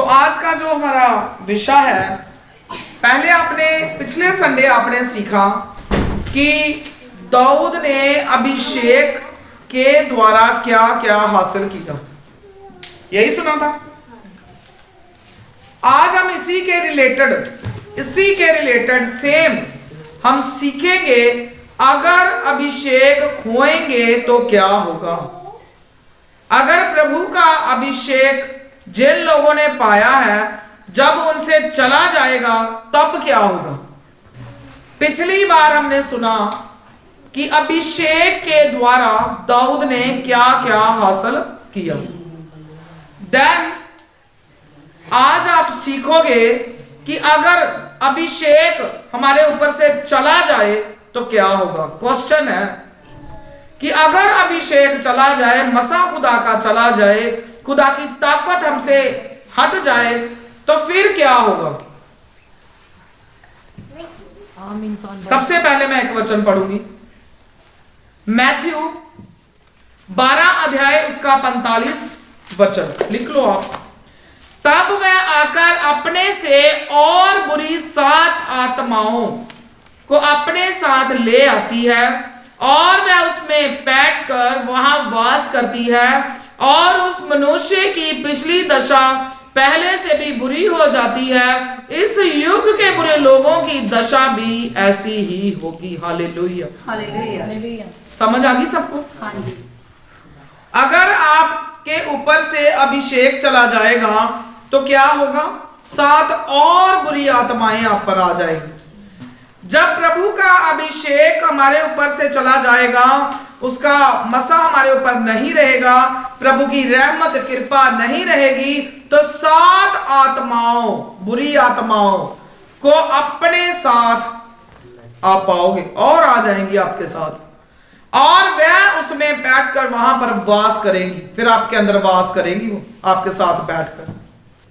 आज का जो हमारा विषय है, पहले पिछले संडे आपने सीखा कि दाऊद ने अभिषेक के द्वारा क्या क्या हासिल किया, यही सुना था। आज हम इसी के रिलेटेड सेम हम सीखेंगे, अगर अभिषेक खोएंगे तो क्या होगा। अगर प्रभु का अभिषेक जिन लोगों ने पाया है जब उनसे चला जाएगा तब क्या होगा। पिछली बार हमने सुना कि अभिषेक के द्वारा दाऊद ने क्या क्या हासिल किया। देन आज आप सीखोगे कि अगर अभिषेक हमारे ऊपर से चला जाए तो क्या होगा। क्वेश्चन है कि अगर अभिषेक चला जाए, मसा खुदा का चला जाए, खुदा की ताकत हमसे हट जाए तो फिर क्या होगा। सबसे पहले मैं एक वचन पढ़ूंगी, मैथ्यू 12 अध्याय उसका 45 वचन, लिख लो आप। तब वह आकर अपने से और बुरी 7 आत्माओं को अपने साथ ले आती है और वह उसमें बैठकर वहां वास करती है, और उस मनुष्य की पिछली दशा पहले से भी बुरी हो जाती है। इस युग के बुरे लोगों की दशा भी ऐसी ही होगी। Hallelujah, hallelujah. समझ आ गई सबको? हाँ जी। अगर आपके ऊपर से अभिषेक चला जाएगा तो क्या होगा, 7 और बुरी आत्माएं आप पर आ जाएगी। जब प्रभु का अभिषेक हमारे ऊपर से चला जाएगा, उसका मसा हमारे ऊपर नहीं रहेगा, प्रभु की रहमत कृपा नहीं रहेगी, तो 7 आत्माओं, बुरी आत्माओं को अपने साथ आप पाओगे और आ जाएंगी आपके साथ, और वह उसमें बैठकर वहां पर वास करेंगी। फिर आपके अंदर वास करेंगी वो आपके साथ बैठकर।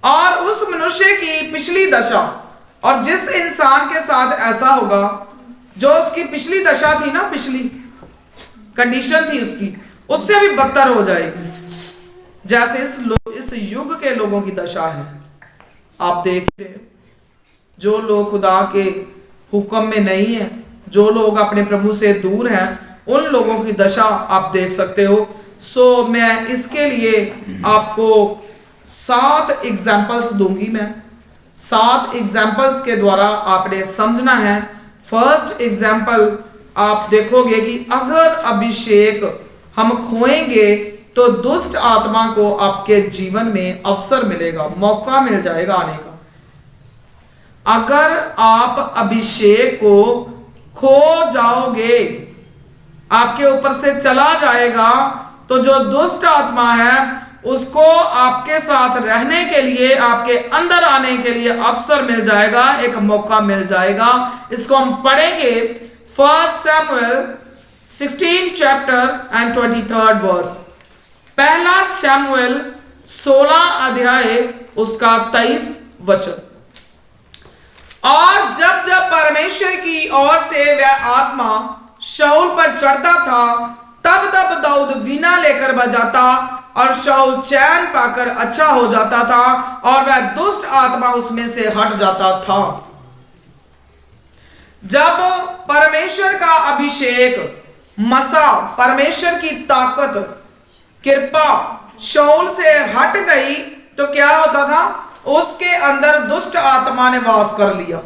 और उस मनुष्य की पिछली दशा, और जिस इंसान के साथ ऐसा होगा जो उसकी पिछली दशा थी ना, पिछली कंडीशन थी उसकी, उससे भी बदतर हो जाएगी, जैसे इस युग के लोगों की दशा है। आप देख रहे हो, जो लोग खुदा के हुक्म में नहीं है, जो लोग अपने प्रभु से दूर हैं, उन लोगों की दशा आप देख सकते हो। मैं इसके लिए आपको 7 एग्जाम्पल्स दूंगी। मैं 7 एग्जाम्पल्स के द्वारा आपने समझना है। फर्स्ट एग्जाम्पल आप देखोगे कि अगर अभिषेक हम खोएंगे तो दुष्ट आत्मा को आपके जीवन में अवसर मिलेगा, मौका मिल जाएगा आने का। अगर आप अभिषेक को खो जाओगे, आपके ऊपर से चला जाएगा, तो जो दुष्ट आत्मा है उसको आपके साथ रहने के लिए, आपके अंदर आने के लिए अवसर मिल जाएगा, एक मौका मिल जाएगा। इसको हम पढ़ेंगे 1 Samuel 16 chapter and 23rd verse। पहला शमूएल 16 अध्याय उसका 23 वचन। और जब जब परमेश्वर की ओर से वह आत्मा शाऊल पर चढ़ता था, तब तब दाऊद वीणा लेकर बजाता और शाऊल चैन पाकर अच्छा हो जाता था और वह दुष्ट आत्मा उसमें से हट जाता था। जब परमेश्वर का अभिषेक, मसा, परमेश्वर की ताकत, कृपा शाऊल से हट गई तो क्या होता था, उसके अंदर दुष्ट आत्मा ने वास कर लिया।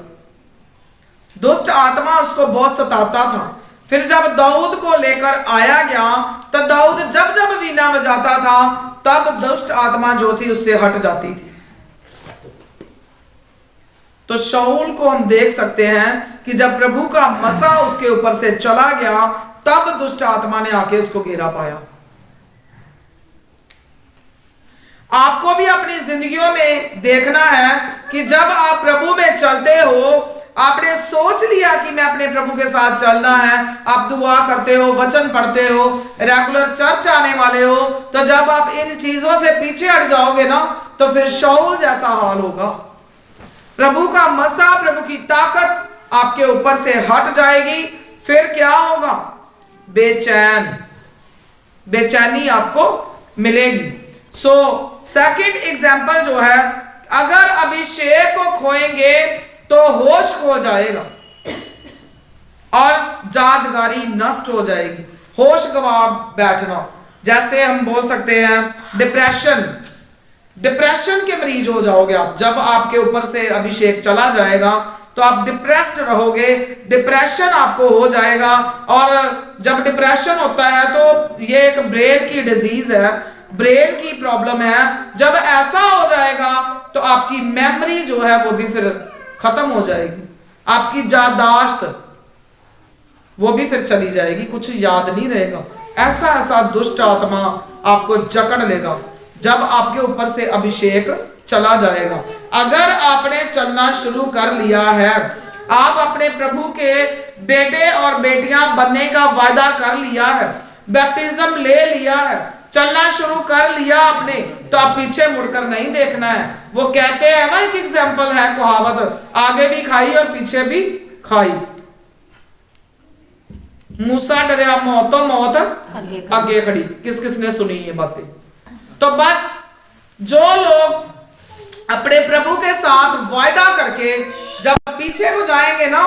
दुष्ट आत्मा उसको बहुत सताता था। फिर जब दाऊद को लेकर आया गया तो दाऊद जब जब वीणा बजाता था तब दुष्ट आत्मा जो थी उससे हट जाती थी। तो शाऊल को हम देख सकते हैं कि जब प्रभु का मसा उसके ऊपर से चला गया तब दुष्ट आत्मा ने आके उसको घेरा पाया। आपको भी अपनी जिंदगियों में देखना है कि जब आप प्रभु में चलते हो, आपने सोच लिया कि मैं अपने प्रभु के साथ चलना है, आप दुआ करते हो, वचन पढ़ते हो, रेगुलर चर्च आने वाले हो, तो जब आप इन चीजों से पीछे हट जाओगे ना, तो फिर शाऊल जैसा हाल होगा। प्रभु का मसा, प्रभु की ताकत आपके ऊपर से हट जाएगी, फिर क्या होगा, बेचैनी आपको मिलेगी। सेकंड एग्जाम्पल जो है, अगर अभिषेक को खोएंगे तो होश खो जाएगा और यादगारी नष्ट हो जाएगी, होश गवा बैठना। जैसे हम बोल सकते हैं डिप्रेशन, डिप्रेशन के मरीज हो जाओगे आप। जब आपके ऊपर से अभिषेक चला जाएगा तो आप डिप्रेस्ड रहोगे, डिप्रेशन आपको हो जाएगा। और जब डिप्रेशन होता है तो ये एक ब्रेन की डिजीज है, ब्रेन की प्रॉब्लम है। जब ऐसा हो जाएगा तो आपकी मेमोरी जो है वो भी फिर खत्म हो जाएगी, आपकी याददाश्त वो भी फिर चली जाएगी, कुछ याद नहीं रहेगा। ऐसा ऐसा दुष्ट आत्मा आपको जकड़ लेगा जब आपके ऊपर से अभिषेक चला जाएगा। अगर आपने चलना शुरू कर लिया है, आप अपने प्रभु के बेटे और बेटियां बनने का वायदा कर लिया है, बैप्टिज्म ले लिया है, चलना शुरू कर लिया आपने, तो आप पीछे मुड़कर नहीं देखना है। वो कहते हैं ना, एक एग्जांपल है कहावत, आगे भी खाई और पीछे भी खाई। मूसा डरा मौतो मौत आगे खड़ी। किस किसने सुनी ये बातें? तो बस जो लोग अपने प्रभु के साथ वायदा करके जब पीछे को जाएंगे ना,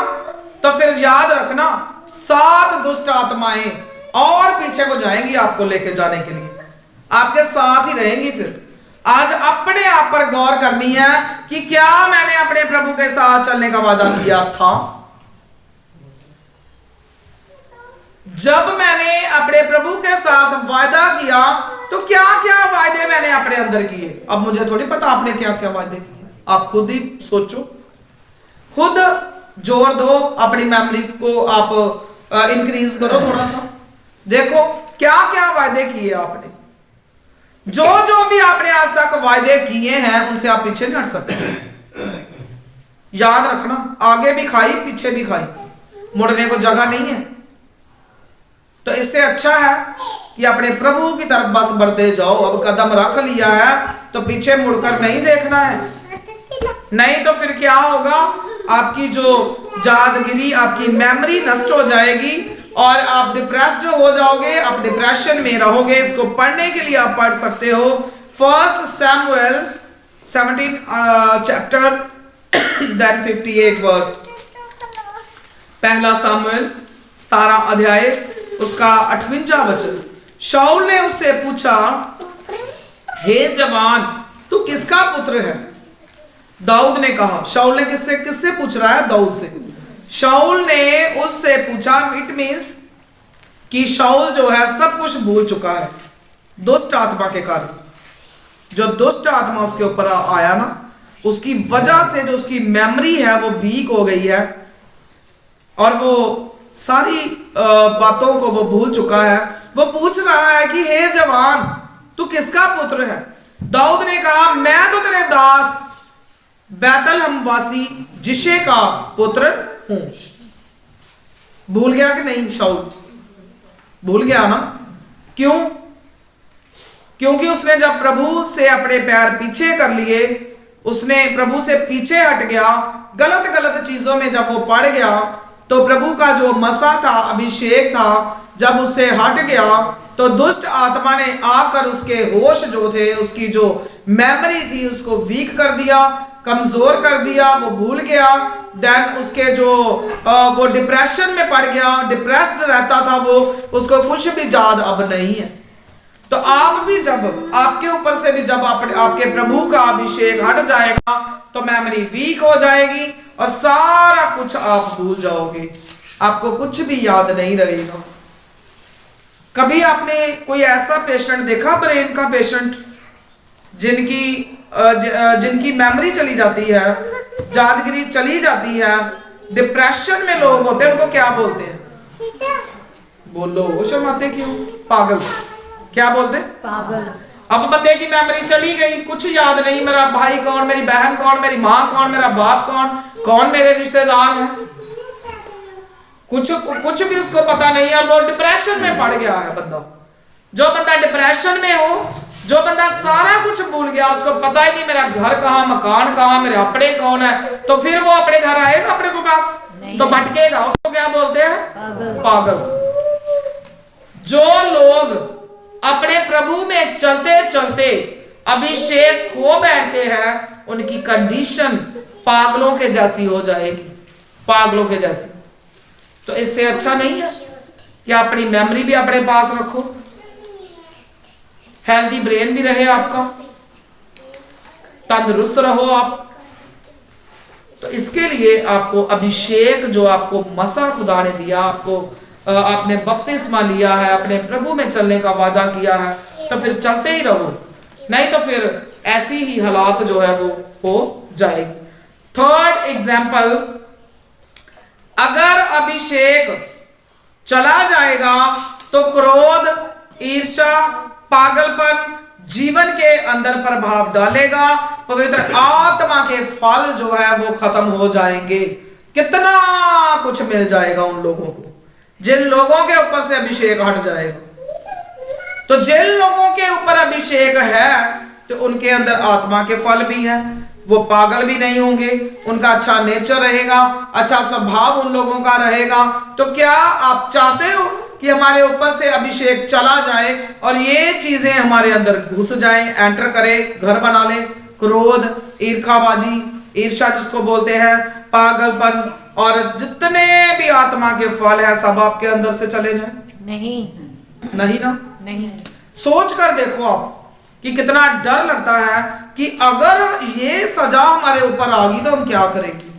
तो फिर याद रखना 7 दुष्ट आत्माएं और पीछे को जाएंगी आपको लेके जाने के लिए, आपके साथ ही रहेंगी। फिर आज अपने आप पर गौर करनी है कि क्या मैंने अपने प्रभु के साथ चलने का वादा किया था। जब मैंने अपने प्रभु के साथ वायदा किया तो क्या क्या वायदे मैंने अपने अंदर किए। अब मुझे थोड़ी पता आपने क्या क्या वायदे किए, आप खुद ही सोचो, खुद जोर दो, अपनी मेमोरी को आप इंक्रीज करो थोड़ा सा, देखो क्या क्या वायदे किए आपने। जो जो भी आपने आज तक वायदे किए हैं उनसे आप पीछे नहीं हट सकते। याद रखना, आगे भी खाई पीछे भी खाई, मुड़ने को जगह नहीं है। तो इससे अच्छा है कि अपने प्रभु की तरफ बस बढ़ते जाओ। अब कदम रख लिया है तो पीछे मुड़कर नहीं देखना है, नहीं तो फिर क्या होगा, आपकी जो यादगिरी, आपकी मेमोरी नष्ट हो जाएगी और आप डिप्रेस्ड हो जाओगे, आप डिप्रेशन में रहोगे। इसको पढ़ने के लिए आप पढ़ सकते हो 1 सैमुएल 17 चैप्टर देन 58 वर्स। पहला सामुएल 17 अध्याय उसका 58वां वचन। शाऊल ने उससे पूछा, हे जवान, तू किसका पुत्र है? दाऊद ने कहा। शाऊल ने किससे पूछ रहा है? दाऊद से। शाऊल ने उससे पूछा, इट मीन्स कि शाऊल जो है सब कुछ भूल चुका है दुष्ट आत्मा के कारण। जो दुष्ट आत्मा उसके ऊपर आया ना, उसकी वजह से जो उसकी मेमोरी है वो वीक हो गई है और वो सारी बातों को वो भूल चुका है। वो पूछ रहा है कि हे जवान, तू किसका पुत्र है? दाऊद ने कहा, मैं तो तेरे दास बैतलहम वासी जिशे का पुत्र हूं। भूल गया कि नहीं? शाऊल भूल गया ना? क्यों? क्योंकि उसने जब प्रभु से अपने पैर पीछे कर लिए, उसने प्रभु से पीछे हट गया, गलत गलत चीजों में जब वो पड़ गया, तो प्रभु का जो मसा था, अभिषेक था, जब उससे हट गया तो दुष्ट आत्मा ने आकर उसके होश जो थे, उसकी जो मेमोरी थी उसको वीक कर दिया, कमजोर कर दिया, वो भूल गया। देन उसके जो वो डिप्रेशन में पड़ गया, डिप्रेस्ड रहता था वो, उसको कुछ भी याद अब नहीं है। तो आप भी जब आपके ऊपर से भी जब आपके प्रभु का अभिषेक हट जाएगा तो मेमोरी वीक हो जाएगी और सारा कुछ आप भूल जाओगे, आपको कुछ भी याद नहीं रहेगा। कभी आपने कोई ऐसा पेशेंट देखा, ब्रेन का पेशेंट, जिनकी मेमोरी चली जाती है, यादगिरी चली जाती है, डिप्रेशन में लोग होते हैं, उनको क्या बोलते हैं? बोलो, शर्माते क्यों? पागल। क्या बोलते? पागल। अब बंदे की मेमोरी चली गई, कुछ याद नहीं, मेरा भाई कौन, मेरी बहन कौन, मेरी माँ कौन, मेरा बाप कौन मेरे रिश्तेदार हैं, कुछ भी उसको पता नहीं है। वो डिप्रेशन में पड़ गया है बंदा। जो बंदा डिप्रेशन में हो, जो बंदा सारा कुछ भूल गया, उसको पता ही नहीं मेरा घर कहाँ, मकान कहाँ, मेरे अपने कौन है, तो फिर वो अपने घर आएगा अपने को पास तो भटकेगा। उसको क्या बोलते हैं? पागल। जो लोग अपने प्रभु में चलते चलते अभिषेक खो बैठते हैं, उनकी कंडीशन पागलों के जैसी हो जाएगी, पागलों के जैसी। तो इससे अच्छा नहीं है कि अपनी मेमोरी भी अपने पास रखो, हेल्दी ब्रेन भी रहे आपका, तंदुरुस्त रहो आप। तो इसके लिए आपको अभिषेक जो आपको मसा खुदा ने दिया, आपको आपने बपतिस्मा लिया है, अपने प्रभु में चलने का वादा किया है, तो फिर चलते ही रहो, नहीं तो फिर ऐसी ही हालात जो है वो हो जाएगी। थर्ड एग्जाम्पल, अगर अभिषेक चला जाएगा तो क्रोध, ईर्ष्या, पागलपन जीवन के अंदर प्रभाव डालेगा, पवित्र आत्मा के फल जो है वो खत्म हो जाएंगे। कितना कुछ मिल जाएगा उन लोगों को जिन लोगों के ऊपर से अभिषेक हट जाएगा। तो जिन लोगों के ऊपर अभिषेक है तो उनके अंदर आत्मा के फल भी हैं, वो पागल भी नहीं होंगे, उनका अच्छा नेचर रहेगा, अच्छा स्वभाव उन लोगों का रहेगा। तो क्या आप चाहते हो कि हमारे ऊपर से अभिषेक चला जाए और ये चीजें हमारे अंदर घुस जाएं, एंटर करे, घर बना ले? क्रोध, ईर्खाबाजी, ईर्ष्या जिसको बोलते हैं, पागलपन और जितने भी आत्मा के फल है सब आपके अंदर से चले जाएं? नहीं, नहीं ना? नहीं। सोच कर देखो आप कि कितना डर लगता है कि अगर ये सजा हमारे ऊपर आ गई तो हम क्या करेंगे।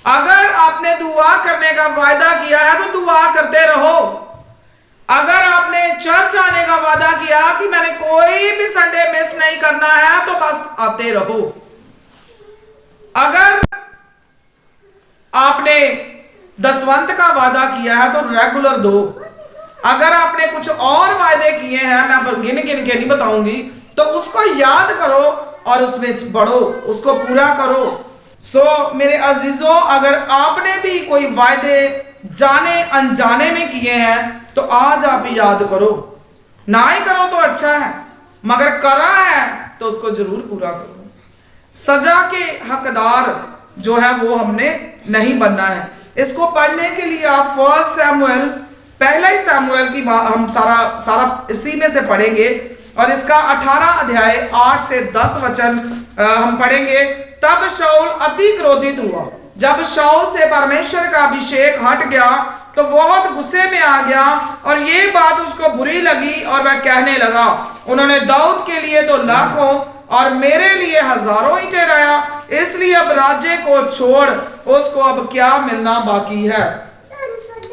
अगर आपने दुआ करने का वायदा किया है तो दुआ करते रहो। अगर आपने चर्च आने का वादा किया कि मैंने कोई भी संडे मिस नहीं करना है तो बस आते रहो। अगर आपने दसवंत का वादा किया है तो रेगुलर दो। अगर आपने कुछ और वायदे किए हैं, मैं गिन गिन के नहीं बताऊंगी, तो उसको याद करो और उसमें बढ़ो, उसको पूरा करो। मेरे अजीजों, अगर आपने भी कोई वायदे जाने अनजाने में किए हैं तो आज आप याद करो, ना ही करो तो अच्छा है, मगर करा है तो उसको जरूर पूरा करो। सजा के हकदार जो है वो हमने नहीं बनना है। इसको पढ़ने के लिए आप फर्स्ट सैमुएल, पहला ही सैमुएल की हम सारा इसी में से पढ़ेंगे और इसका 18 अध्याय 8 से 10 वचन हम पढ़ेंगे। तब शाऊल अति क्रोधित हुआ। जब शाऊल से परमेश्वर का अभिषेक हट गया तो बहुत गुस्से में आ गया और ये बात उसको बुरी लगी और वह कहने लगा, उन्होंने दाऊद के लिए तो लाखों और मेरे लिए हजारों ही ठहराया, इसलिए अब राज्य को छोड़ उसको अब क्या मिलना बाकी है।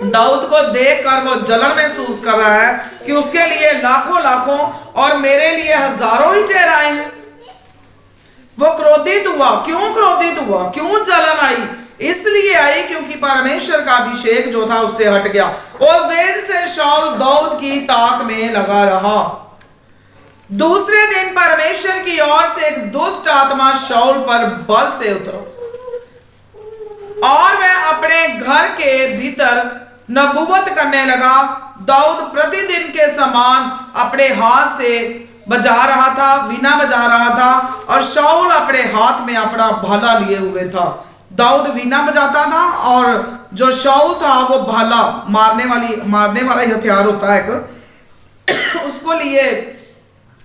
दाऊद को देखकर वो जलन महसूस कर रहा है कि उसके लिए लाखों लाखों और मेरे लिए हजारों ही ठहराए हैं। वो क्रोधित हुआ। क्यों क्रोधित हुआ? क्यों जलन आई? इसलिए आई क्योंकि परमेश्वर का अभिषेक जो था उससे हट गया। उस दिन से शाऊल दाऊद की ताक में लगा रहा। दूसरे दिन परमेश्वर की ओर से एक दुष्ट आत्मा शाऊल पर बल से उतरा और वह अपने घर के भीतर नबूवत करने लगा। दाऊद प्रतिदिन के समान अपने हाथ से बजा रहा था, वीणा बजा रहा था और शाऊल अपने हाथ में अपना भाला लिए हुए था। दाऊद वीणा बजाता था और जो शाऊल था वो भाला, मारने वाला हथियार होता है एक, उसको लिए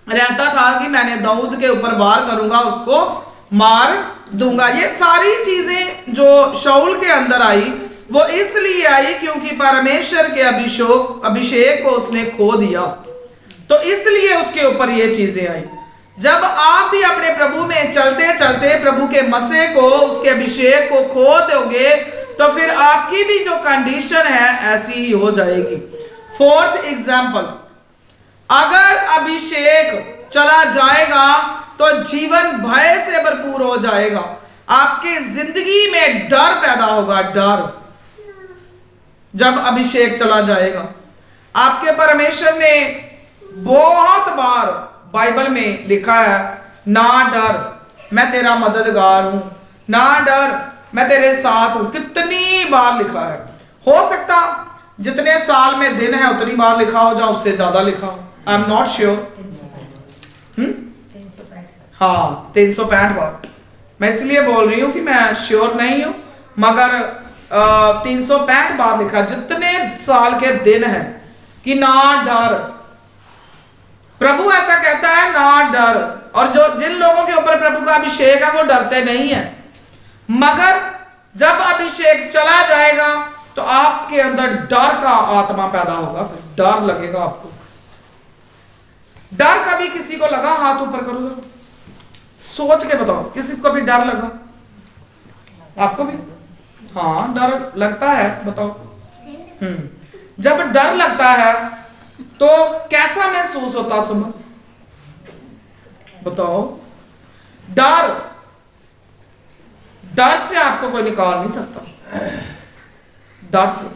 रहता था कि मैंने दाऊद के ऊपर वार करूंगा, उसको मार दूंगा। ये सारी चीजें जो शाऊल के अंदर आई वो इसलिए आई क्योंकि परमेश्वर के अभिषेक को उसने खो दिया, तो इसलिए उसके ऊपर ये चीजें आई। जब आप भी अपने प्रभु में चलते चलते प्रभु के मसे को, उसके अभिषेक को खो दोगे तो फिर आपकी भी जो कंडीशन है ऐसी ही हो जाएगी। फोर्थ एग्जाम्पल, अगर अभिषेक चला जाएगा तो जीवन भय से भरपूर हो जाएगा। आपकी जिंदगी में डर पैदा होगा, डर। जब अभिषेक चला जाएगा, आपके परमेश्वर ने बहुत बार बाइबल में लिखा है, ना डर मैं तेरा मददगार हूं, ना डर मैं तेरे साथ हूं। कितनी बार लिखा है? हो सकता जितने साल में दिन है उतनी बार लिखा हो, या उससे ज्यादा लिखा हो, आई एम नॉट श्योर। 365 बार। मैं इसलिए बोल रही हूं कि मैं श्योर नहीं हूं, मगर 365 बार लिखा, जितने साल के दिन हैं, कि ना डर प्रभु ऐसा कहता है ना डर। और जो जिन लोगों के ऊपर प्रभु का अभिषेक है वो डरते नहीं है, मगर जब अभिषेक चला जाएगा तो आपके अंदर डर का आत्मा पैदा होगा, फिर डर लगेगा आपको। डर कभी किसी को लगा? हाथ ऊपर करो जरा, सोच के बताओ, किसी को भी डर लगा? आपको भी? हाँ, डर लगता है, बताओ। जब डर लगता है तो कैसा महसूस होता सुमन? बताओ। डर से आपको कोई निकाल नहीं सकता, डर से।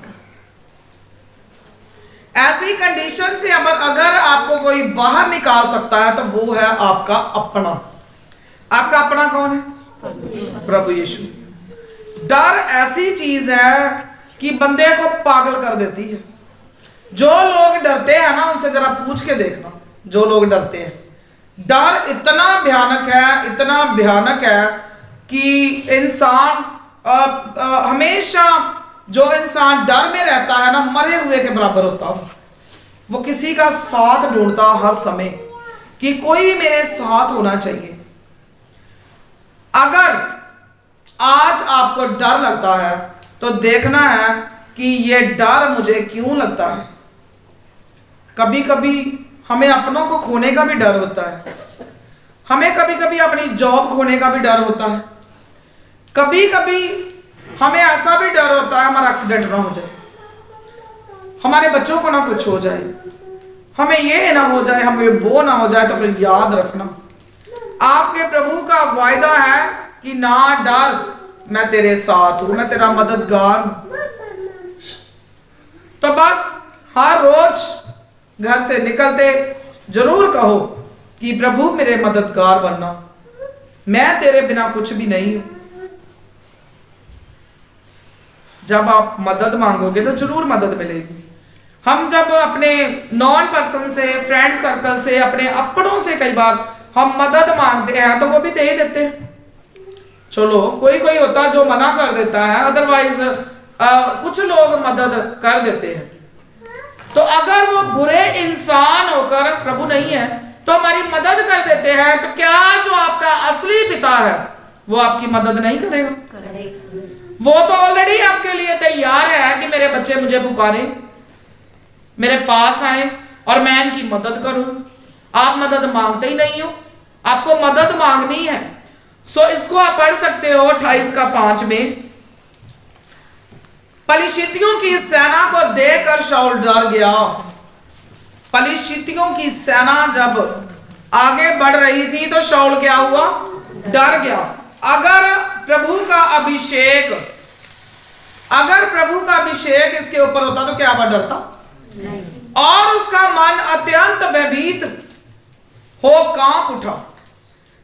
ऐसी कंडीशन से अगर आपको कोई बाहर निकाल सकता है तो वो है आपका अपना। आपका अपना कौन है? प्रभु यीशु। डर ऐसी चीज है कि बंदे को पागल कर देती है। जो लोग डरते हैं ना, उनसे जरा पूछ के देखना, जो लोग डरते हैं। डर इतना भयानक है, इतना भयानक है कि इंसान हमेशा, जो इंसान डर में रहता है ना, मरे हुए के बराबर होता है। वो किसी का साथ ढूंढता हर समय कि कोई मेरे साथ होना चाहिए। अगर आज आपको डर लगता है तो देखना है कि ये डर मुझे क्यों लगता है। कभी कभी हमें अपनों को खोने का भी डर होता है, हमें कभी कभी अपनी जॉब खोने का भी डर होता है, कभी कभी हमें ऐसा भी डर होता है हमारा एक्सीडेंट ना हो जाए, हमारे बच्चों को ना कुछ हो जाए, हमें ये ना हो जाए, हमें वो ना हो जाए। तो फिर याद रखना, आपके प्रभु का वायदा है कि ना डर, मैं तेरे साथ हूं, मैं तेरा मददगार हूं। तो बस हर रोज घर से निकलते जरूर कहो कि प्रभु मेरे मददगार बनना, मैं तेरे बिना कुछ भी नहीं हूं। जब आप मदद मांगोगे तो जरूर मदद मिलेगी। हम जब अपने नॉन पर्सन से, फ्रेंड सर्कल से, अपने अपनों से कई बार हम मदद मांगते हैं तो वो भी दे ही देते हैं। चलो, कोई कोई होता जो मना कर देता है, अदरवाइज कुछ लोग मदद कर देते हैं। तो अगर वो बुरे इंसान होकर प्रभु नहीं है तो हमारी मदद कर देते हैं, तो क्या जो आपका असली पिता है वो आपकी मदद नहीं करेगा? वो तो ऑलरेडी आपके लिए तैयार है कि मेरे बच्चे मुझे पुकारे, मेरे पास आए और मैं इनकी मदद करूं। आप मदद मांगते ही नहीं हो, आपको मदद मांगनी है। सो इसको आप पढ़ सकते हो 28:5 में। पलिश्तियों की सेना को देखकर शाऊल डर गया। पलिश्तियों की सेना जब आगे बढ़ रही थी तो शाऊल क्या हुआ? डर गया। अगर प्रभु का अभिषेक इसके ऊपर होता तो क्या वह डरता? नहीं। और उसका मन अत्यंत भयभीत हो कांप उठा।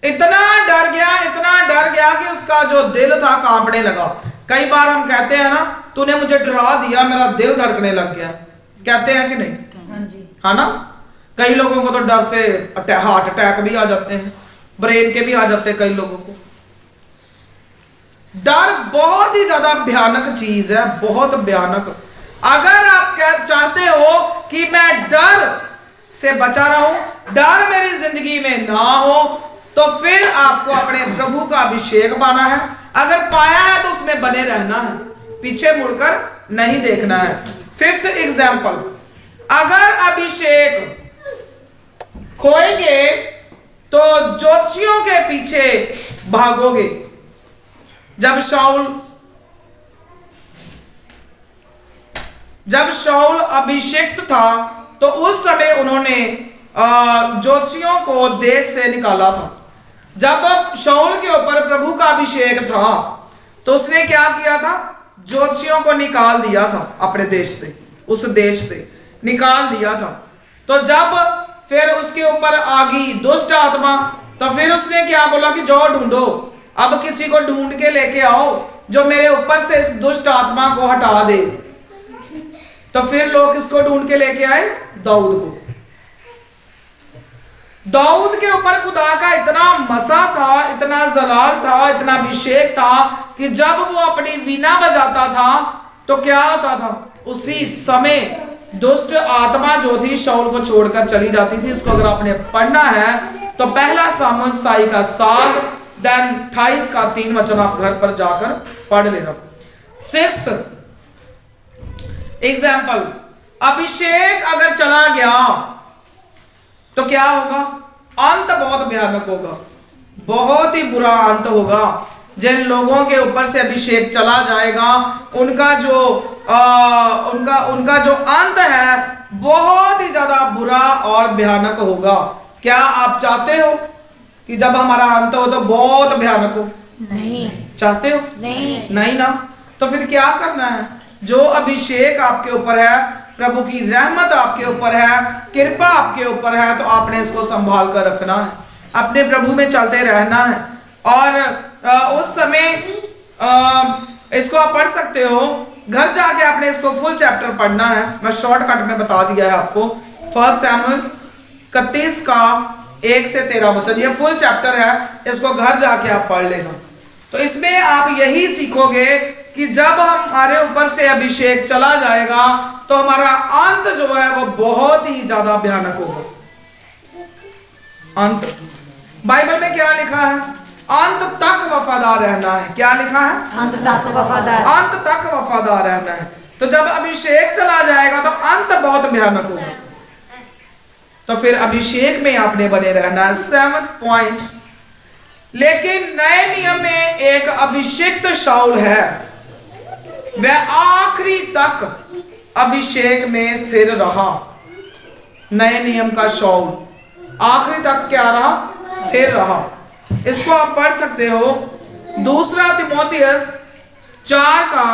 इतना डर गया कि उसका जो दिल था कांपने लगा। कई बार हम कहते हैं ना, तूने मुझे डरा दिया, मेरा दिल धड़कने लग गया। कहते हैं कि नहीं? हाँ जी। है ना? कई लोगों को तो डर से हार्ट अटैक भी आ जाते हैं, ब्रेन के भी आ जाते हैं कई लोगों को। डर बहुत ही ज्यादा भयानक चीज है, बहुत भयानक। अगर आप चाहते हो कि मैं डर से बचा रहूं, डर मेरी जिंदगी में ना हो, तो फिर आपको अपने प्रभु का अभिषेक पाना है। अगर पाया है तो उसमें बने रहना है, पीछे मुड़कर नहीं देखना है। 5th एग्जाम्पल, अगर अभिषेक खोएंगे तो ज्योतिषियों के पीछे भागोगे। जब शाऊल अभिषिक्त था तो उस समय उन्होंने ज्योतिषियों को देश से निकाला था। जब शाऊल के ऊपर प्रभु का अभिषेक था तो उसने क्या किया था? ज्योतिषियों को निकाल दिया था अपने देश से, उस देश से निकाल दिया था। तो जब फिर उसके ऊपर आ गई दुष्ट आत्मा, तो फिर उसने क्या बोला कि जाओ ढूंढो, अब किसी को ढूंढ के लेके आओ जो मेरे ऊपर से इस दुष्ट आत्मा को हटा दे। तो फिर लोग किसको ढूंढ के लेके आए? दाऊद को। दाऊद के ऊपर खुदा का इतना मसा था, इतना जलाल था, इतना अभिषेक था कि जब वो अपनी वीणा बजाता था तो क्या होता था? उसी समय दुष्ट आत्मा जो थी शाऊल को छोड़कर चली जाती थी। इसको अगर आपने पढ़ना है तो पहला सामुएल 27 का 7 देन 28 का 3 वचन आप घर पर जाकर पढ़ लेना। 6th एग्जाम्पल, अभिषेक अगर चला गया तो क्या होगा? अंत बहुत भयानक होगा, बहुत ही बुरा अंत होगा। जिन लोगों के ऊपर से अभिषेक चला जाएगा उनका जो उनका जो अंत है बहुत ही ज्यादा बुरा और भयानक होगा। क्या आप चाहते हो कि जब हमारा अंत हो तो बहुत भयानक हो? नहीं। चाहते हो? नहीं ना। तो फिर क्या करना है? जो अभिषेक आपके ऊपर है, प्रभु की रहमत आपके ऊपर है, कृपा आपके ऊपर है, तो आपने इसको संभाल कर रखना है, अपने प्रभु में चलते रहना है। और उस समय इसको आप पढ़ सकते हो, घर जाके आपने इसको फुल चैप्टर पढ़ना है। मैं शॉर्टकट में बता दिया है आपको। 1 सैमुएल 31 का 1 से 13 वचन, ये फुल चैप्टर है, इसको घर जाके आप पढ़ लेना। तो इसमें आप यही सीखोगे कि जब हमारे ऊपर से अभिषेक चला जाएगा तो हमारा अंत जो है वो बहुत ही ज्यादा भयानक होगा। अंत, बाइबल में क्या लिखा है? अंत तक वफादार रहना है। क्या लिखा है? अंत तक वफादार, अंत तक वफादार रहना है। तो जब अभिषेक चला जाएगा तो अंत बहुत भयानक होगा। तो फिर अभिषेक में आपने बने रहना है। 7th पॉइंट, लेकिन नए नियम में एक अभिषिक्त शाऊल है, वह आखिरी तक अभिषेक में स्थिर रहा। नए नियम का शाऊल आखिरी तक क्या रहा? स्थिर रहा। इसको आप पढ़ सकते हो 2 तिमोथियस 4 का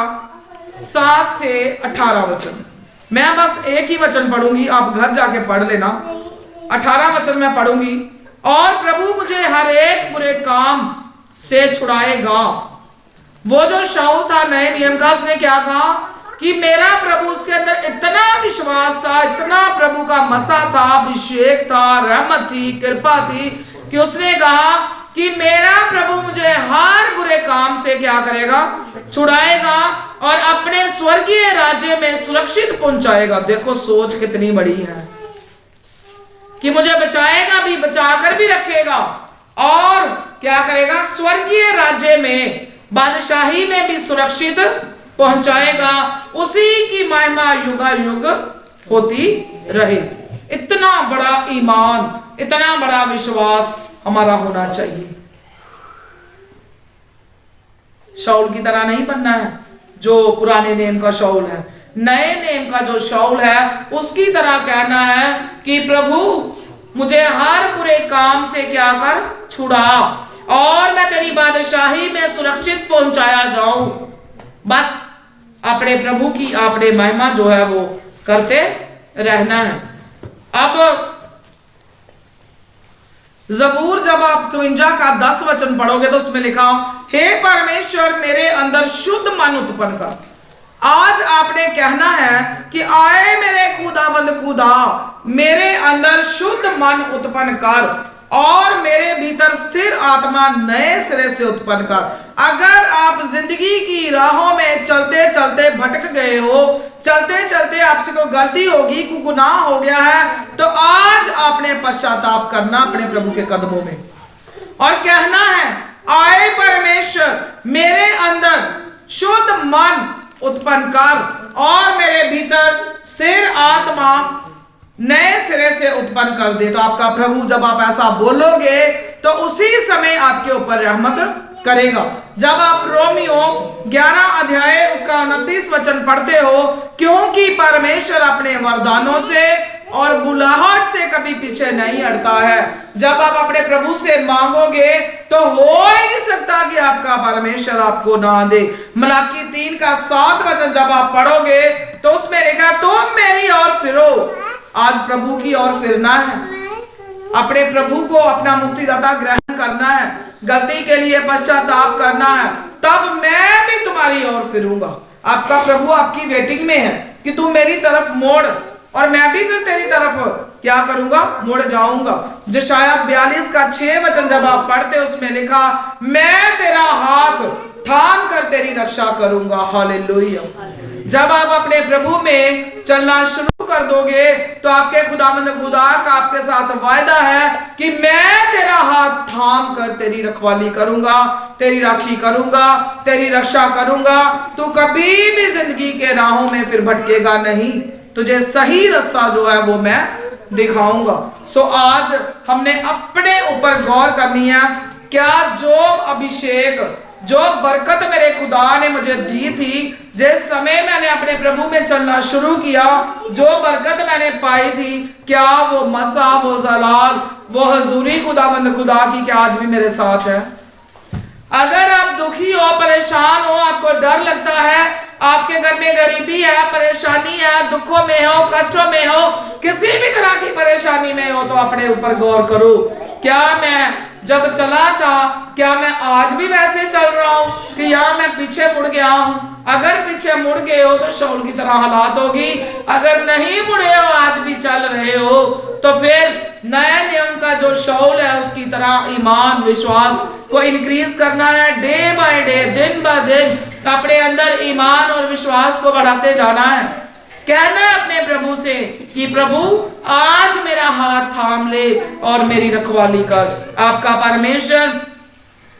7 से 18 वचन। मैं बस एक ही वचन पढ़ूंगी, आप घर जाके पढ़ लेना। 18 वचन मैं पढ़ूंगी। और प्रभु मुझे हर एक बुरे काम से छुड़ाएगा। वो जो शाऊल था नए नियम का, उसने क्या कहा कि मेरा प्रभु, उसके अंदर इतना विश्वास था, इतना प्रभु का मसा था, अभिषेक था, रहमत थी, कृपा थी, कि उसने कहा कि मेरा प्रभु मुझे हर बुरे काम से क्या करेगा? छुड़ाएगा और अपने स्वर्गीय राज्य में सुरक्षित पहुंचाएगा। देखो सोच कितनी बड़ी है कि मुझे बचाएगा भी, बचाकर भी रखेगा और क्या करेगा? स्वर्गीय राज्य में, बादशाही में भी सुरक्षित पहुंचाएगा। उसी की महिमा युगायुग होती रहे। इतना बड़ा ईमान, इतना बड़ा विश्वास हमारा होना चाहिए। शाऊल की तरह नहीं बनना है जो पुराने नेम का शाऊल है। नए नेम का जो शाऊल है उसकी तरह कहना है कि प्रभु मुझे हर बुरे काम से क्या कर? छुड़ा और मैं तेरी बादशाही में सुरक्षित पहुंचाया जाऊं। बस अपने प्रभु की अपने महिमा जो है वो करते रहना है। अब जबूर जब आप 52 का 10 वचन पढ़ोगे तो उसमें लिखा, हे परमेश्वर मेरे अंदर शुद्ध मन उत्पन्न कर। आज आपने कहना है कि आए मेरे खुदावंद खुदा, मेरे अंदर शुद्ध मन उत्पन्न कर और मेरे भीतर स्थिर आत्मा नए सिरे से उत्पन्न कर। अगर आप जिंदगी की राहों में चलते चलते भटक गए हो, चलते चलते आपसे कोई गलती होगी, कोई गुनाह हो गया है, तो आज आपने पश्चाताप करना अपने प्रभु के कदमों में और कहना है, आए परमेश्वर मेरे अंदर शुद्ध मन उत्पन्न कर और मेरे भीतर स्थिर आत्मा नए सिरे से उत्पन्न कर दे। तो आपका प्रभु जब आप ऐसा बोलोगे तो उसी समय आपके ऊपर रहमत करेगा। जब आप रोमियो 11 अध्याय उसका 29 वचन पढ़ते हो, क्योंकि परमेश्वर अपने वरदानों से और बुलाहट से कभी पीछे नहीं हटता है। जब आप अपने प्रभु से मांगोगे तो हो ही नहीं सकता कि आपका परमेश्वर आपको ना दे। मलाकी 3 का 7 वचन जब आप पढ़ोगे तो उसमें लिखा, तुम मेरी ओर फिरो। आज प्रभु की ओर फिरना है, अपने प्रभु को अपना मुक्तिदाता ग्रहण करना है, गलती के लिए पश्चाताप करना है, तब मैं भी तुम्हारी ओर फिरूंगा। आपका प्रभु आपकी वेटिंग में है कि तू मेरी तरफ मोड़ और मैं भी फिर तेरी तरफ क्या करूंगा? मुड़ जाऊंगा। यशायाह 42 का 6 वचन जब आप पढ़ते उसमें लिखा, मैं तेरा हाथ थाम कर तेरी रक्षा करूंगा। हालेलुया। जब आप अपने प्रभु में चलना शुरू कर दोगे तो आपके खुदावंद खुदा का आपके साथ वायदा है कि मैं तेरा हाथ थाम कर तेरी रखवाली करूंगा, तेरी राखी करूंगा, तेरी रक्षा करूंगा। तू कभी भी जिंदगी के राहों में फिर भटकेगा नहीं, तुझे सही रास्ता जो है वो मैं दिखाऊंगा। सो आज हमने अपने ऊपर गौर करनी है, क्या जो अभिषेक, जो बरकत मेरे खुदा ने मुझे दी थी, जिस समय मैंने अपने प्रभु में चलना शुरू किया, जो बरकत मैंने पाई थी, क्या वो मसा, वो जलाल, वो हजूरी खुदावंद खुदा की क्या आज भी मेरे साथ है? अगर आप दुखी हो, परेशान हो, आपको डर लगता है, आपके घर में गरीबी है, परेशानी है, दुखों में हो, कष्टों में हो, किसी भी तरह की परेशानी में हो, तो अपने ऊपर गौर करो, क्या मैं जब चला था, क्या मैं आज भी वैसे चल रहा हूं कि यहाँ मैं पीछे मुड़ गया हूं? अगर पीछे मुड़ गए हो तो शाऊल की तरह हालात होगी। अगर नहीं मुड़े हो, आज भी चल रहे हो, तो फिर नया नियम का जो शाऊल है उसकी तरह ईमान, विश्वास को इंक्रीज करना है। डे बाय डे, दिन ब दिन अपने अंदर ईमान और विश्वास को बढ़ाते जाना है। कहना है अपने प्रभु से कि प्रभु आज मेरा हाथ थाम ले और मेरी रखवाली कर। आपका परमेश्वर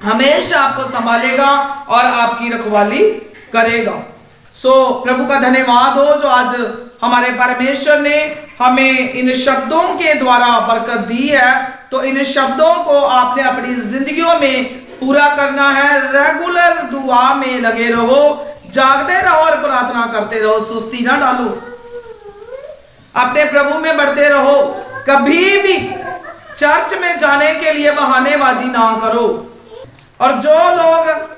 हमेशा आपको संभालेगा और आपकी रखवाली करेगा। सो प्रभु का धन्यवाद हो जो आज हमारे परमेश्वर ने हमें इन शब्दों के द्वारा बरकत दी है। तो इन शब्दों को आपने अपनी जिंदगियों में पूरा करना है। रेगुलर दुआ में लगे रहो, जागते रहो और प्रार्थना करते रहो, सुस्ती ना डालो, अपने प्रभु में बढ़ते रहो। कभी भी चर्च में जाने के लिए बहानेबाजी ना करो। और जो लोग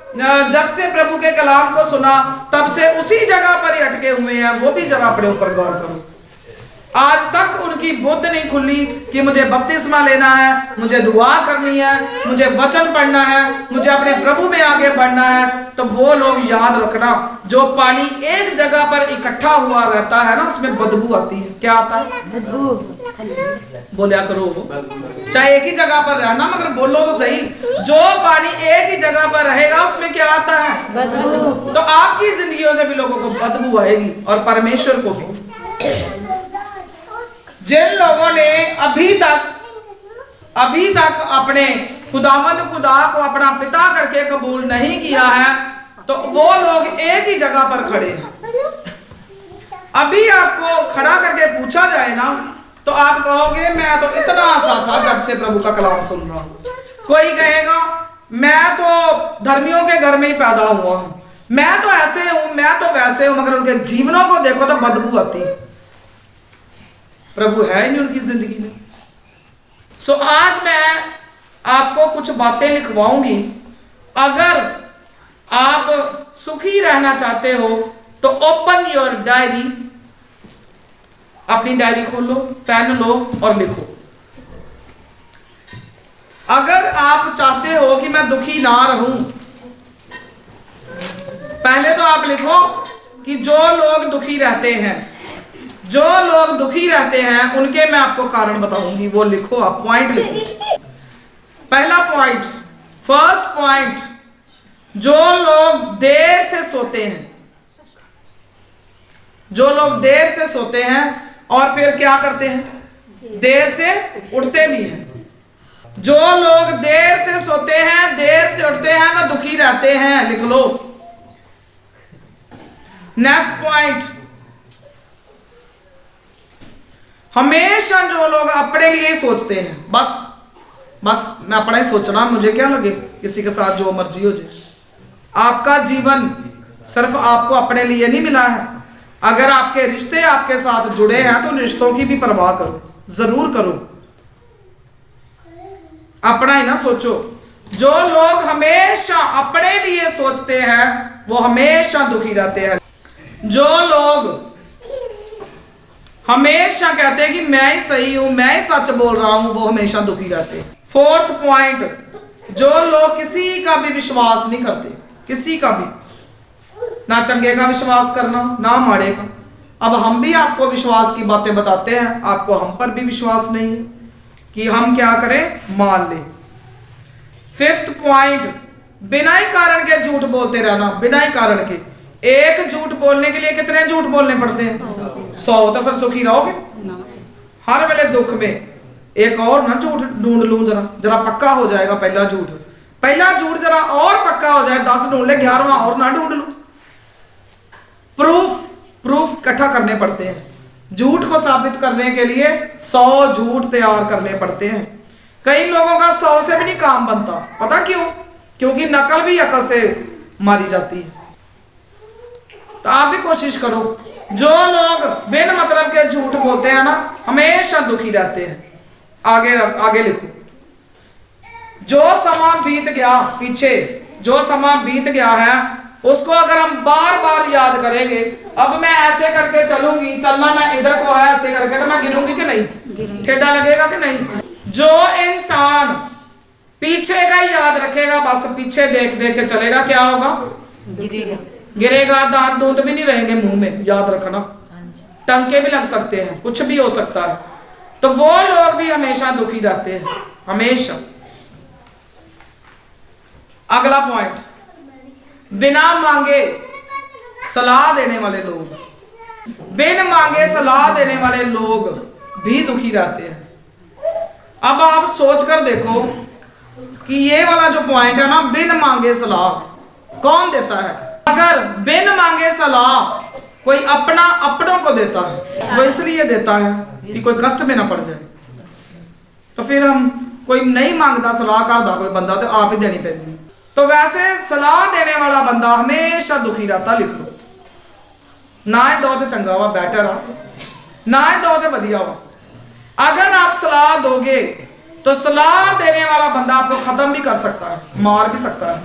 जब से प्रभु के कलाम को सुना तब से उसी जगह पर ही अटके हुए हैं, वो भी जरा अपने ऊपर गौर करो। आज तक उनकी बुद्ध नहीं खुली कि मुझे बपतिस्मा लेना है, मुझे दुआ करनी है, मुझे वचन पढ़ना है, मुझे अपने प्रभु में आगे बढ़ना है। तो वो लोग याद रखना, जो पानी एक जगह पर इकट्ठा हुआ रहता है ना, उसमें बदबू आती है। क्या आता है? बदबू। बोलिया करो, चाहे एक ही जगह पर रहना, मगर बोलो तो सही। जो पानी एक ही जगह पर रहेगा उसमें क्या आता है? बदबू। तो आपकी जिंदगियों से भी लोगों को बदबू आएगी और परमेश्वर को भी। जिन लोगों ने अभी तक अपने खुदावंद खुदा को अपना पिता करके कबूल नहीं किया है, तो वो लोग एक ही जगह पर खड़े हैं। अभी आपको खड़ा करके पूछा जाए ना, तो आप कहोगे मैं तो इतना आसा था जब से प्रभु का कलाम सुन रहा हूं। कोई कहेगा मैं तो धर्मियों के घर में ही पैदा हुआ हूं, मैं तो ऐसे हूं, मैं तो वैसे हूं, मगर उनके जीवनों को देखो तो बदबू आती है। प्रभु है ही नहीं उनकी जिंदगी में। सो आज मैं आपको कुछ बातें लिखवाऊंगी। अगर आप सुखी रहना चाहते हो तो ओपन योर डायरी, अपनी डायरी खोलो, पेन लो और लिखो। अगर आप चाहते हो कि मैं दुखी ना रहूं, पहले तो आप लिखो कि जो लोग दुखी रहते हैं, जो लोग दुखी रहते हैं उनके मैं आपको कारण बताऊंगी। वो लिखो, आप पॉइंट लिखो। पहला पॉइंट, फर्स्ट पॉइंट, जो लोग देर से सोते हैं, जो लोग देर से सोते हैं और फिर क्या करते हैं? देर से उठते भी हैं। जो लोग देर से सोते हैं, देर से उठते हैं, वो दुखी रहते हैं। लिख लो। नेक्स्ट पॉइंट, हमेशा जो लोग अपने लिए ही सोचते हैं, बस मैं अपना ही सोचना, मुझे क्या लगे, किसी के साथ जो मर्जी हो जाए। आपका जीवन सिर्फ आपको अपने लिए नहीं मिला है। अगर आपके रिश्ते आपके साथ जुड़े हैं तो रिश्तों की भी परवाह करो, जरूर करो, अपना ही ना सोचो। जो लोग हमेशा अपने लिए सोचते हैं वो हमेशा दुखी रहते हैं। जो लोग हमेशा कहते हैं कि मैं ही सही हूं, मैं ही सच बोल रहा हूं, वो हमेशा दुखी रहते हैं। फोर्थ पॉइंट, जो लोग किसी का भी विश्वास नहीं करते, किसी का भी, ना चंगे का विश्वास करना ना माड़े का। अब हम भी आपको विश्वास की बातें बताते हैं, आपको हम पर भी विश्वास नहीं है कि हम क्या करें, मान ले। फिफ्थ पॉइंट, बिना ही कारण के झूठ बोलते रहना, बिना ही कारण के। एक झूठ बोलने के लिए कितने झूठ बोलने पड़ते हैं? 100। तो फिर सुखी रहोगे? हर वेले दुख में एक और ना झूठ ढूंढ लूं, जरा पक्का हो जाएगा पहला झूठ जरा और पक्का हो जाए, 10 ढूंढ ले, 11वां और ना ढूंढ लूं। प्रूफ इकट्ठा करने पड़ते हैं। झूठ को साबित करने के लिए 100 झूठ तैयार करने पड़ते हैं। कई लोगों का 100 से भी नहीं काम बनता। पता क्यों? क्योंकि नकल भी अकल से मारी जाती है। तो आप भी कोशिश करो। जो लोग बिन मतलब के झूठ बोलते हैं ना, हमेशा दुखी रहते हैं। आगे लिखो। जो समा बीत गया, पीछे जो समा बीत गया है, उसको अगर हम बार बार याद करेंगे, अब मैं ऐसे करके चलूंगी, चलना मैं इधर को है ऐसे करके, तो मैं गिरूंगी कि नहीं? ठेडा लगेगा कि नहीं? जो इंसान पीछे का याद रखेगा, बस पीछे देख देख के चलेगा, क्या होगा? गिरेगा। दांत दूंत भी नहीं रहेंगे मुंह में, याद रखना। टंके भी लग सकते हैं, कुछ भी हो सकता है। तो वो लोग भी हमेशा दुखी रहते हैं, हमेशा। अगला पॉइंट, बिना मांगे सलाह देने वाले लोग। बिन मांगे सलाह देने वाले लोग भी दुखी रहते हैं। अब आप सोचकर देखो कि ये वाला जो पॉइंट है ना, बिन मांगे सलाह कौन देता है? अगर बिन मांगे सलाह कोई अपनों को देता है, वो इसलिए देता है कि कोई कष्ट में ना पड़ जाए। तो फिर हम कोई नहीं मांगता सलाह करता कोई बंदा, तो आप ही देनी पड़ेगी। तो वैसे सलाह देने वाला बंदा हमेशा दुखी रहता। लिख लो, ना ही दो तो चंगा वा, बेटर आ, ना ही दो तो वधिया वा। अगर आप सलाह दोगे तो सलाह देने वाला बंदा आपको खत्म भी कर सकता है, मार भी सकता है।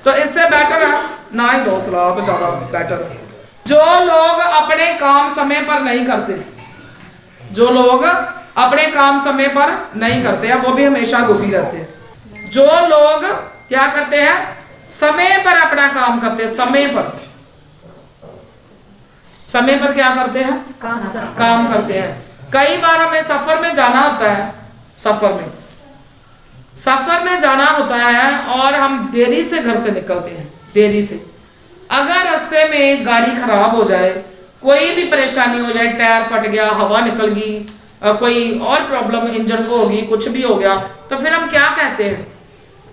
तो इससे बेटर है ना ही दो सलाह, तो ज्यादा बेटर है। जो लोग अपने काम समय पर नहीं करते, जो लोग अपने काम समय पर नहीं करते हैं, वो भी हमेशा दुखी रहते हैं। जो लोग क्या करते हैं? समय पर अपना काम करते हैं। समय पर क्या करते हैं? काम करते हैं। कई बार हमें सफर में जाना होता है, सफर में जाना होता है और हम देरी से घर से निकलते हैं, देरी से। अगर रास्ते में गाड़ी खराब हो जाए, कोई भी परेशानी हो जाए, टायर फट गया, हवा निकल गई, कोई और प्रॉब्लम इंजन को होगी, कुछ भी हो गया, तो फिर हम क्या कहते हैं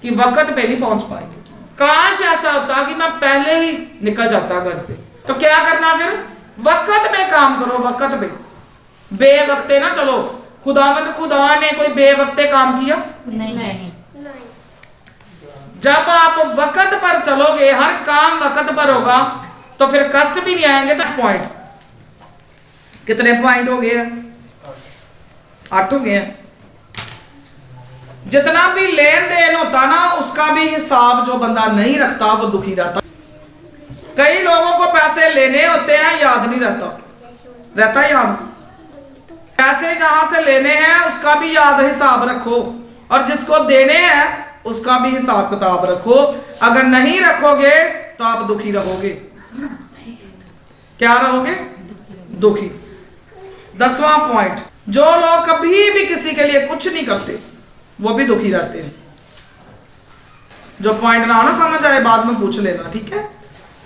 कि वक्त पे नहीं पहुंच पाएंगे। काश ऐसा होता कि मैं पहले ही निकल जाता घर से। तो क्या करना फिर? वक्त में काम करो, वक्त पे। बेवक्ते ना चलो। खुदा ने कोई बेवक्ते काम किया? नहीं। जब आप वक्त पर चलोगे, हर काम वक्त पर होगा, तो फिर कष्ट भी नहीं आएंगे। तो पॉइंट कितने पॉइंट हो गए? 8 हो गए। जितना भी लेन देन होता ना, उसका भी हिसाब जो बंदा नहीं रखता वो दुखी रहता। कई लोगों को पैसे लेने होते हैं, याद नहीं रहता याद। पैसे जहां से लेने हैं उसका भी याद हिसाब रखो, और जिसको देने हैं उसका भी हिसाब किताब रखो। अगर नहीं रखोगे तो आप दुखी रहोगे। क्या रहोगे? दुखी। 10वां पॉइंट, जो लोग कभी भी किसी के लिए कुछ नहीं करते, वो भी दुखी रहते हैं। जो पॉइंट ना हो ना समझ आए, बाद में पूछ लेना, ठीक है?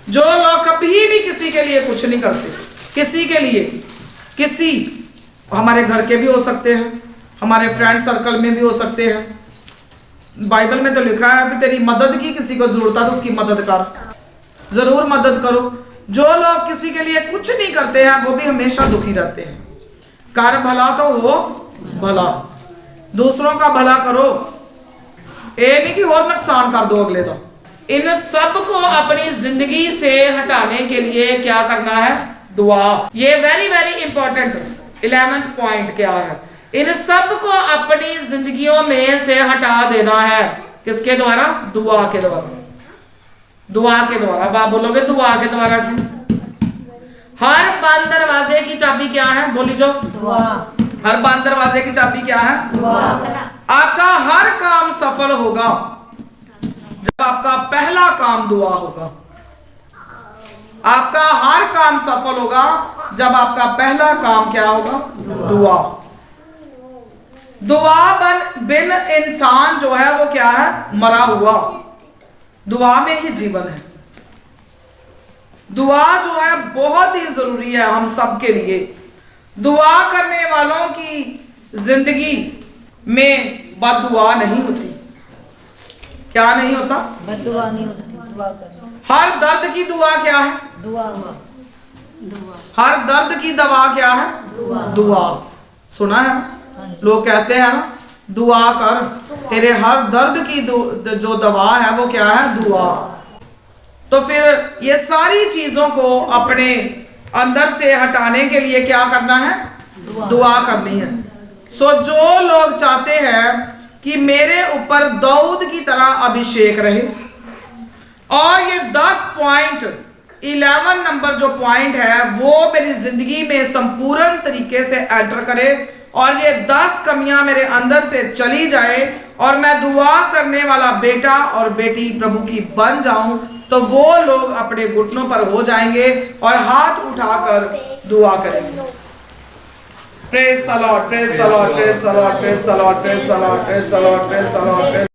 जो लोग कभी भी किसी के लिए कुछ नहीं करते, किसी के लिए, किसी, हमारे घर के भी हो सकते हैं, हमारे फ्रेंड सर्कल में भी हो सकते हैं। बाइबल में तो लिखा है कि तेरी मदद की किसी को जरूरत है तो उसकी मदद कर, जरूर मदद करो। जो लोग किसी के लिए कुछ नहीं करते हैं, वो भी हमेशा दुखी रहते हैं। कर भला तो हो भला, दूसरों का भला करो, ये नहीं कि और नुकसान कर दो अगले का। इन सब को अपनी जिंदगी से हटाने के लिए क्या करना है? दुआ। ये very very important 11th point क्या है? इन सब को अपनी जिंदगियों में से हटा देना है। किसके द्वारा? दुआ के द्वारा। दुआ के द्वारा। अब आप बोलोगे दुआ के द्वारा क्यों? हर बंद दरवाजे की चाबी क्या है? बोली जो दुआ। हर बंद दरवाजे की चाबी क्या है? दुआ। आपका हर काम सफल होगा जब आपका पहला काम दुआ होगा। आपका हर काम सफल होगा जब आपका पहला काम क्या होगा? दुआ। दुआ बिन इंसान जो है वो क्या है? मरा हुआ। दुआ में ही जीवन है। दुआ जो है बहुत ही जरूरी है हम सब के लिए। दुआ करने वालों की जिंदगी में बददुआ नहीं होती। क्या नहीं होता? बददुआ नहीं होती। दुआ करो। हर दर्द की दुआ क्या है? दुआ हुआ। दुआ। हर दर्द की दवा क्या है? दुआ। दुआ। सुना है ना? हाँ जी। लोग कहते हैं ना, दुआ कर, तेरे हर दर्द की जो दवा है वो क्या है? दुआ। तो फिर ये सारी चीजों को अपने अंदर से हटाने के लिए क्या करना है? दुआ करनी है। सो जो लोग चाहते हैं कि मेरे ऊपर दाऊद की तरह अभिषेक रहे और ये 10.11 नंबर जो पॉइंट है वो मेरी जिंदगी में संपूर्ण तरीके से एंटर करे और ये 10 कमियां मेरे अंदर से चली जाए और मैं दुआ करने वाला बेटा और बेटी प्रभु की बन जाऊं, तो वो लोग अपने घुटनों पर हो जाएंगे और हाथ उठाकर दुआ करेंगे। Praise the Lord, praise the Lord, praise the Lord, praise the Lord, praise the Lord, praise the Lord, praise the Lord.